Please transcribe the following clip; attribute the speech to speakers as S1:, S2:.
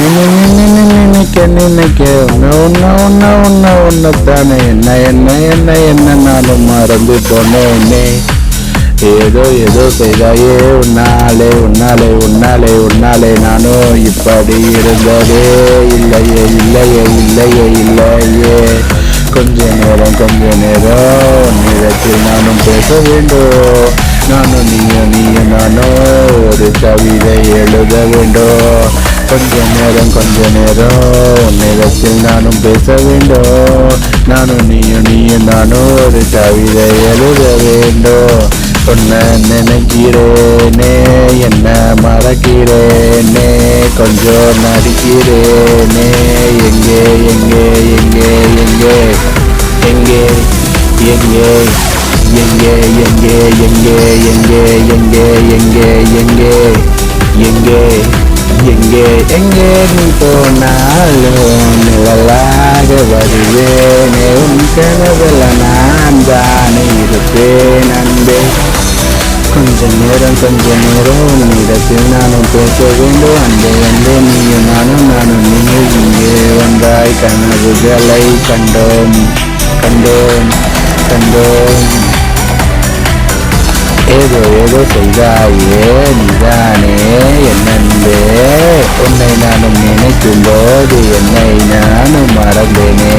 S1: நினைக்க நினைக்க உன்னத்தானே என்ன நானும் மறந்து போனேனே. ஏதோ செய்தாயே உன்னாலே நானும் இப்படி இருந்ததே இல்லையே. கொஞ்ச நேரம் நேரத்தில் நானும் பேச வேண்டும். நானும் நீயும் நானும் ஒரு கவிதை எழுத வேண்டும். கொஞ்ச நேரம் நேரத்தில் நானும் பேச வேண்டும். நானும் நீயும் நானும் ஒரு கவிதை எழுத வேண்டும். உன்னை நினைக்கிறேனே, என்ன மறக்கிறேனே, கொஞ்சம் நடிக்கிறேனே. எங்கே நீ போனாலும் நிழலாக வருவேனே. உன் கனவுல நான் தானே இருப்பேன் அன்பே. கொஞ்ச நேரம் இடத்தில் நானும் பேச வேண்டும். அன்பே நீயும் நானும் நீங்கள் இங்கே வந்தாய். கனவுகளை கண்டோம். ஏதோ செய்தாயே நீதானே என் அன்பே. உன்னை நானும் நினைக்கும் போது என்னை நானும் மறந்தேனே.